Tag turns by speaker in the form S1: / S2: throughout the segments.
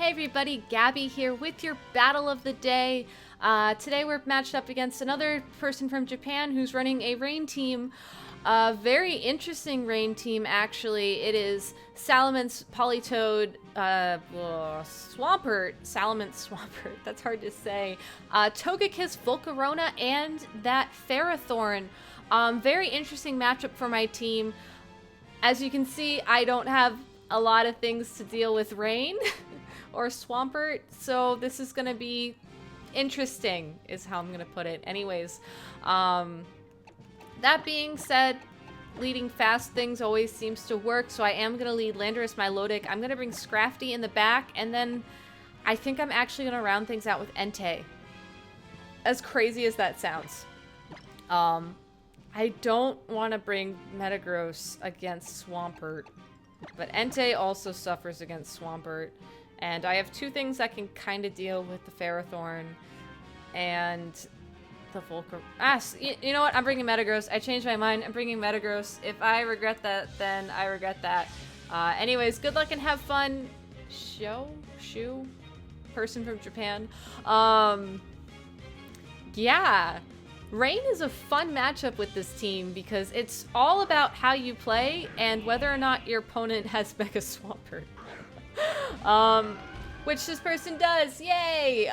S1: Hey everybody, Gabby here with your battle of the day. Today we're matched up against another person from Japan who's running a rain team. A very interesting rain team, actually. It is Salamence, Politoed, Swampert, Salamence, Swampert, that's hard to say, Togekiss, Volcarona, and that Ferrothorn. Very interesting matchup for my team. As you can see, I don't have a lot of things to deal with rain or Swampert, so this is gonna be interesting is how I'm gonna put it. Anyways, that being said, leading fast things always seems to work, so I am gonna lead Landorus, Milotic. I'm gonna bring Scrafty in the back, and then I think I'm actually gonna round things out with Entei. As crazy as that sounds. I don't want to bring Metagross against Swampert, but Entei also suffers against Swampert, and I have two things that can kind of deal with the Ferrothorn and the Volcar. You know what? I'm bringing Metagross. I changed my mind. I'm bringing Metagross. If I regret that, then I regret that. Anyways, good luck and have fun. Shu? Person from Japan. Yeah. Rain is a fun matchup with this team because it's all about how you play and whether or not your opponent has Mega Swampert. Which this person does. Yay!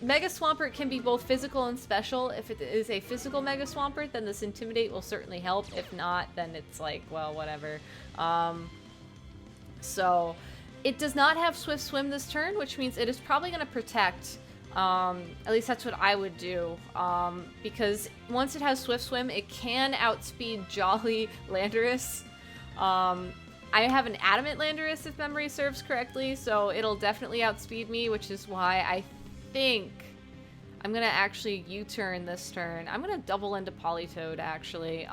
S1: Mega Swampert can be both physical and special. If it is a physical Mega Swampert, then this Intimidate will certainly help. If not, then it's like, well, whatever. So, it does not have Swift Swim this turn, which means it is probably going to protect. At least that's what I would do, because once it has Swift Swim, it can outspeed Jolly Landorus. I have an Adamant Landorus if memory serves correctly, so it'll definitely outspeed me, which is why I think I'm gonna actually U-turn this turn. I'm gonna double into Politoed, actually.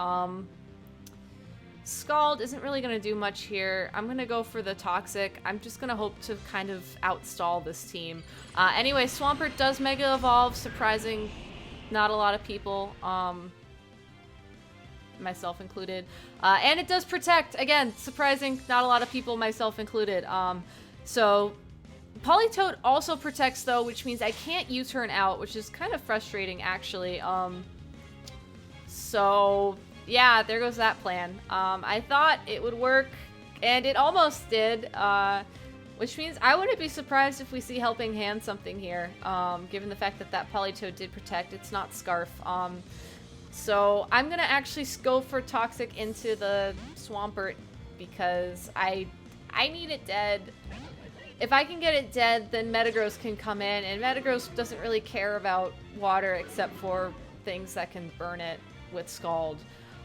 S1: Scald isn't really going to do much here. I'm going to go for the Toxic. I'm just going to hope to kind of outstall this team. Anyway, Swampert does Mega Evolve, surprising not a lot of people, myself included. And it does Protect. Again, surprising not a lot of people, myself included. So, Politoed also protects, though, which means I can't U-turn out, which is kind of frustrating, actually. So... yeah, there goes that plan. I thought it would work, and it almost did, which means I wouldn't be surprised if we see Helping Hand something here, given the fact that that Politoed did protect. It's not Scarf. So I'm going to actually go for Toxic into the Swampert because I need it dead. If I can get it dead, then Metagross can come in, and Metagross doesn't really care about water except for things that can burn it with Scald.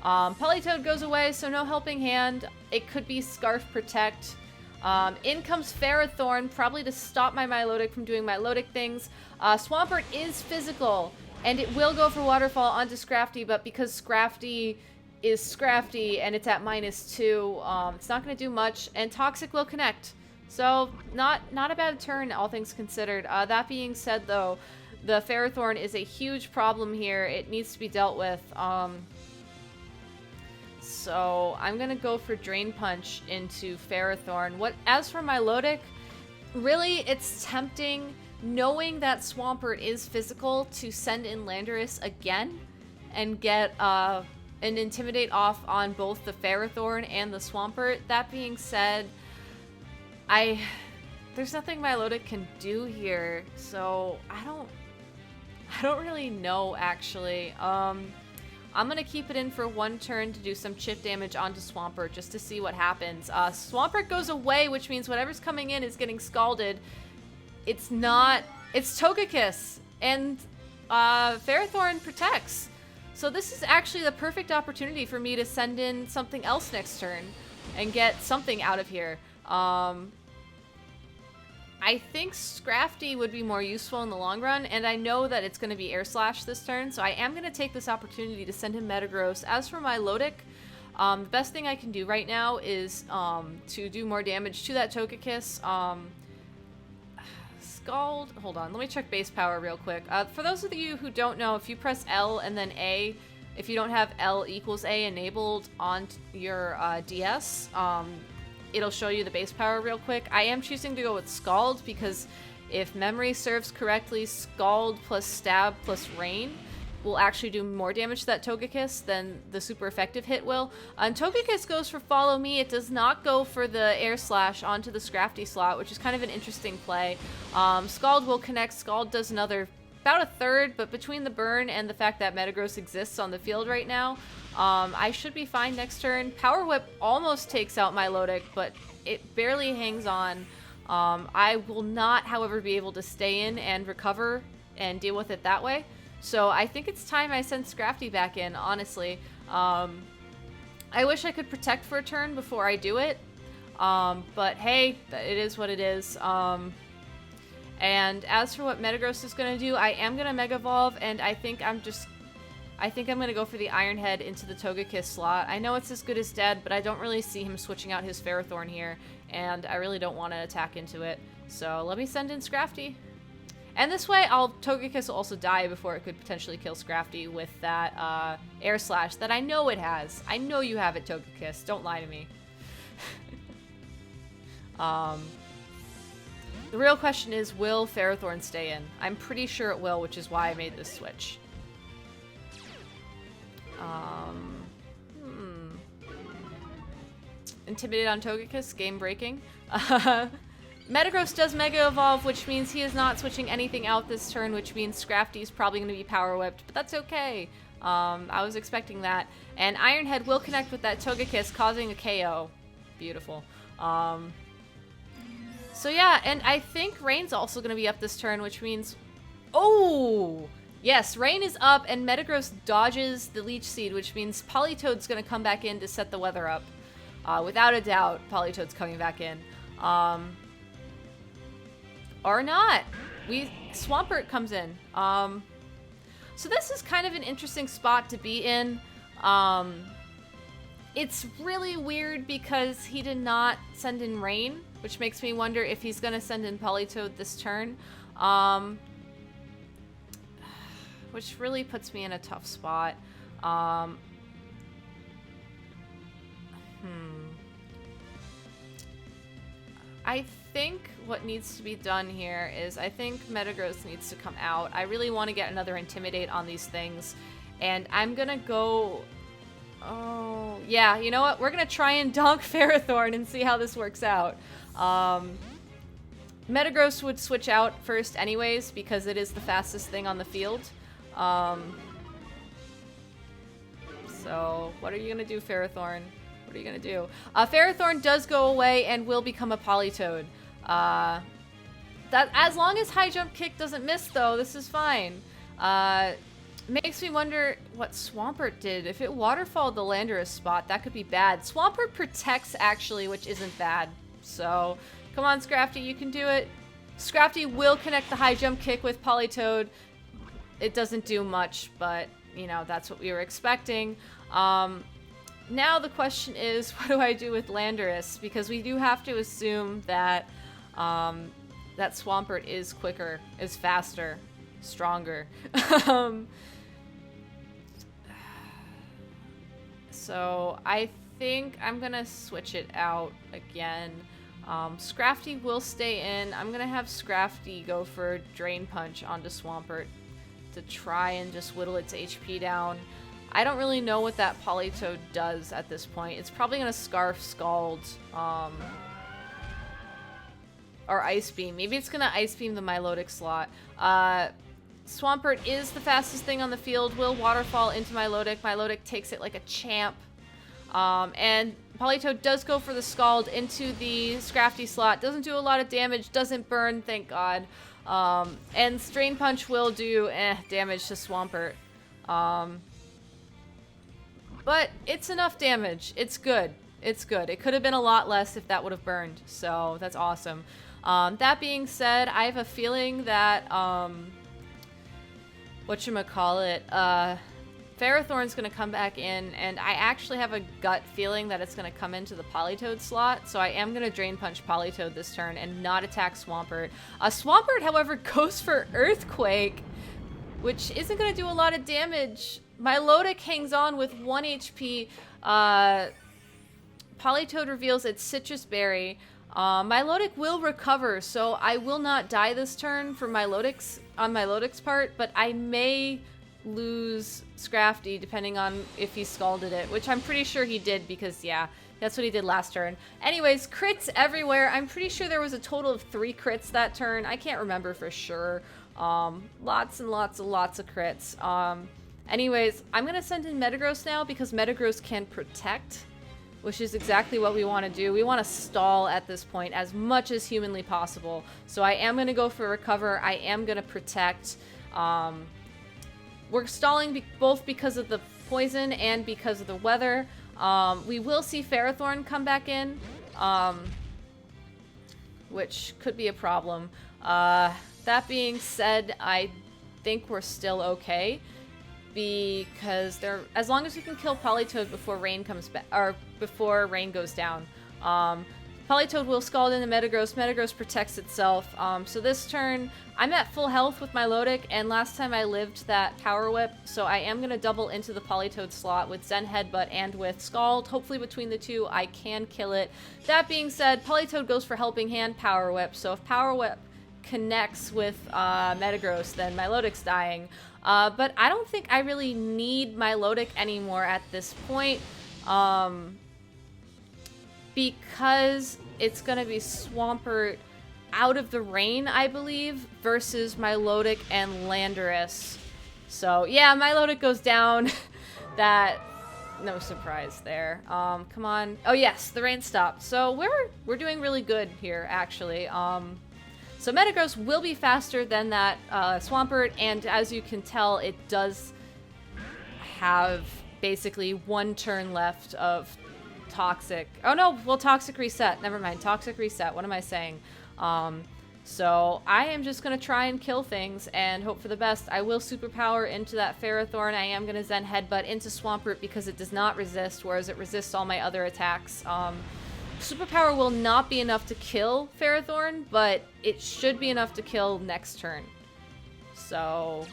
S1: Politoed goes away, so no Helping Hand. It could be Scarf Protect. In comes Ferrothorn, probably to stop my Milotic from doing Milotic things. Swampert is physical, and it will go for Waterfall onto Scrafty, but because Scrafty is Scrafty and it's at -2, it's not going to do much, and Toxic will connect. So, not a bad turn, all things considered. That being said, though, the Ferrothorn is a huge problem here. It needs to be dealt with. So I'm going to go for Drain Punch into Ferrothorn. As for Milotic, really it's tempting, knowing that Swampert is physical, to send in Landorus again and get an Intimidate off on both the Ferrothorn and the Swampert. That being said, there's nothing Milotic can do here, so I don't really know, actually. I'm going to keep it in for one turn to do some chip damage onto Swampert just to see what happens. Swampert goes away, which means whatever's coming in is getting scalded. It's Togekiss, and Ferrothorn protects. So this is actually the perfect opportunity for me to send in something else next turn and get something out of here. I think Scrafty would be more useful in the long run, and I know that it's going to be Air Slash this turn, so I am going to take this opportunity to send him Metagross. As for Milotic, the best thing I can do right now is to do more damage to that Togekiss. Scald, hold on, let me check base power real quick. For those of you who don't know, if you press L and then A, if you don't have L equals A enabled on your DS, it'll show you the base power real quick. I am choosing to go with Scald because if memory serves correctly, Scald plus Stab plus Rain will actually do more damage to that Togekiss than the super effective hit will. And Togekiss goes for Follow Me. It does not go for the Air Slash onto the Scrafty slot, which is kind of an interesting play. Scald will connect. Scald does another, about a third, but between the burn and the fact that Metagross exists on the field right now, I should be fine next turn. Power Whip almost takes out Milotic, but it barely hangs on. I will not, however, be able to stay in and recover and deal with it that way. So I think it's time I send Scrafty back in, honestly. I wish I could protect for a turn before I do it. But hey, it is what it is. And as for what Metagross is going to do, I am going to Mega Evolve, and I think I'm going to go for the Iron Head into the Togekiss slot. I know it's as good as dead, but I don't really see him switching out his Ferrothorn here, and I really don't want to attack into it. So let me send in Scrafty. And this way, Togekiss will also die before it could potentially kill Scrafty with that Air Slash that I know it has. I know you have it, Togekiss. Don't lie to me. The real question is, will Ferrothorn stay in? I'm pretty sure it will, which is why I made this switch. Intimidate on Togekiss, game breaking. Metagross does Mega Evolve, which means he is not switching anything out this turn, which means Scrafty is probably going to be Power Whipped, but that's okay. I was expecting that. And Iron Head will connect with that Togekiss, causing a KO. Beautiful. So yeah, and I think Rain's also going to be up this turn, which means... Oh! Yes, Rain is up, and Metagross dodges the Leech Seed, which means Politoed's going to come back in to set the weather up. Without a doubt, Politoed's coming back in. Or not. Swampert comes in. So this is kind of an interesting spot to be in. It's really weird because he did not send in Rain, which makes me wonder if he's going to send in Politoed this turn. Which really puts me in a tough spot. I think what needs to be done here is I think Metagross needs to come out. I really want to get another Intimidate on these things. And I'm going to go... Oh, yeah, you know what? We're going to try and donk Ferrothorn and see how this works out. Metagross would switch out first anyways because it is the fastest thing on the field. So, what are you going to do, Ferrothorn? What are you going to do? Ferrothorn does go away and will become a Politoed. That, as long as High Jump Kick doesn't miss, though, this is fine. Makes me wonder what Swampert did. If it waterfalled the Landorus spot, that could be bad. Swampert protects, actually, which isn't bad. So, come on, Scrafty, you can do it. Scrafty will connect the High Jump Kick with Politoed. It doesn't do much, but, you know, that's what we were expecting. Now the question is, what do I do with Landorus? Because we do have to assume that that Swampert is quicker, is faster, stronger. So I think I'm gonna switch it out again. Scrafty will stay in. I'm gonna have Scrafty go for Drain Punch onto Swampert to try and just whittle its HP down. I don't really know what that Politoed does at this point. It's probably going to Scarf, Scald, or Ice Beam. Maybe it's going to Ice Beam the Milotic slot. Swampert is the fastest thing on the field, will Waterfall into Milotic. Milotic takes it like a champ. And Politoed does go for the Scald into the Scrafty slot. Doesn't do a lot of damage, doesn't burn, thank God. And Drain Punch will do damage to Swampert. But it's enough damage. It's good. It's good. It could have been a lot less if that would have burned. So that's awesome. That being said, I have a feeling that, whatchamacallit, Ferrothorn's going to come back in, and I actually have a gut feeling that it's going to come into the Politoed slot, so I am going to Drain Punch Politoed this turn and not attack Swampert. Swampert, however, goes for Earthquake, which isn't going to do a lot of damage. Milotic hangs on with 1 HP. Politoed reveals its Citrus Berry. Milotic will recover, so I will not die this turn for Milotic's on Milotic's part, but I may lose Scrafty depending on if he scalded it, which I'm pretty sure he did because, yeah, that's what he did last turn. Anyways, crits everywhere. I'm pretty sure there was a total of 3 crits that turn. I can't remember for sure. Lots and lots of crits. Anyways, I'm going to send in Metagross now because Metagross can protect, which is exactly what we want to do. We want to stall at this point as much as humanly possible. So I am going to go for Recover. I am going to Protect. We're stalling both because of the poison and because of the weather. We will see Ferrothorn come back in, which could be a problem. That being said, I think we're still okay because as long as we can kill Politoed before rain comes back, or before rain goes down. Politoed will scald into Metagross. Metagross protects itself. So this turn, I'm at full health with Milotic, and last time I lived that Power Whip, so I am going to double into the Politoed slot with Zen Headbutt and with Scald. Hopefully between the two, I can kill it. That being said, Politoed goes for Helping Hand, Power Whip. So if Power Whip connects with Metagross, then Milotic's dying. But I don't think I really need Milotic anymore at this point. Because it's going to be Swampert out of the rain, I believe, versus Milotic and Landorus. So, yeah, Milotic goes down. No surprise there. Come on. Oh, yes, the rain stopped. So we're doing really good here, actually. So Metagross will be faster than that Swampert, and as you can tell, it does have basically 1 turn left of Toxic. Oh no, well, Toxic Reset. Never mind. Toxic Reset. What am I saying? So I am just going to try and kill things and hope for the best. I will Superpower into that Ferrothorn. I am going to Zen Headbutt into Swampert because it does not resist, whereas it resists all my other attacks. Superpower will not be enough to kill Ferrothorn, but it should be enough to kill next turn. So...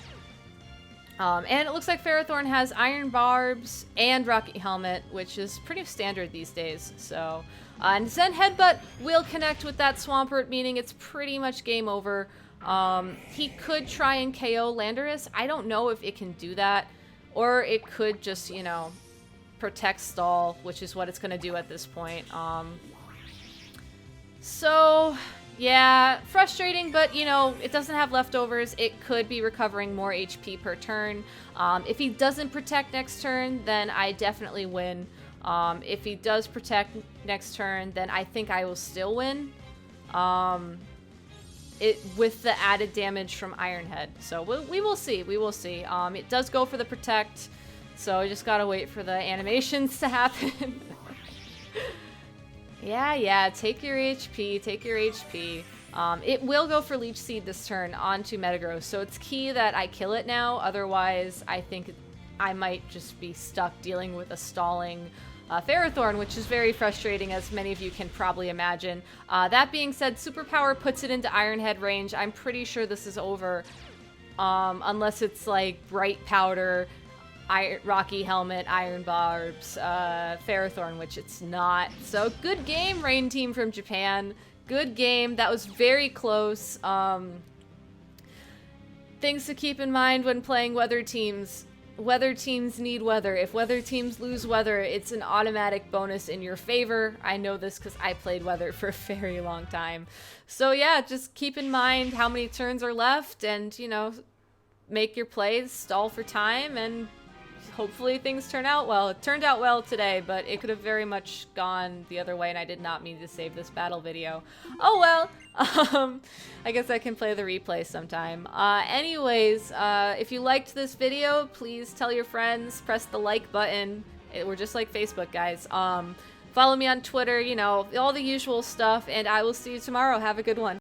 S1: and it looks like Ferrothorn has Iron Barbs and Rocky Helmet, which is pretty standard these days. So, and Zen Headbutt will connect with that Swampert, meaning it's pretty much game over. He could try and KO Landorus. I don't know if it can do that, or it could just, you know, protect stall, which is what it's going to do at this point. So... yeah, frustrating, but, you know, it doesn't have leftovers. It could be recovering more HP per turn. If he doesn't protect next turn, then I definitely win. If he does protect next turn, then I think I will still win. With the added damage from Iron Head. So we will see. We will see. It does go for the protect, so I just gotta wait for the animations to happen. Yeah, take your HP, take your HP. It will go for Leech Seed this turn onto Metagross, so it's key that I kill it now, otherwise I think I might just be stuck dealing with a stalling Ferrothorn, which is very frustrating, as many of you can probably imagine. That being said, Superpower puts it into Iron Head range. I'm pretty sure this is over, unless it's like Bright Powder, Rocky Helmet, Iron Barbs, Ferrothorn, which it's not. So good game, Rain Team from Japan. Good game. That was very close. Things to keep in mind when playing weather teams. Weather teams need weather. If weather teams lose weather, it's an automatic bonus in your favor. I know this because I played weather for a very long time. So yeah, just keep in mind how many turns are left and, you know, make your plays, stall for time, and hopefully things turn out well. It turned out well today, but it could have very much gone the other way, and I did not mean to save this battle video. Oh well. I guess I can play the replay sometime. Anyways, if you liked this video, please tell your friends, press the like button. We're just like Facebook, guys. Follow me on Twitter, you know, all the usual stuff, and I will see you tomorrow. Have a good one.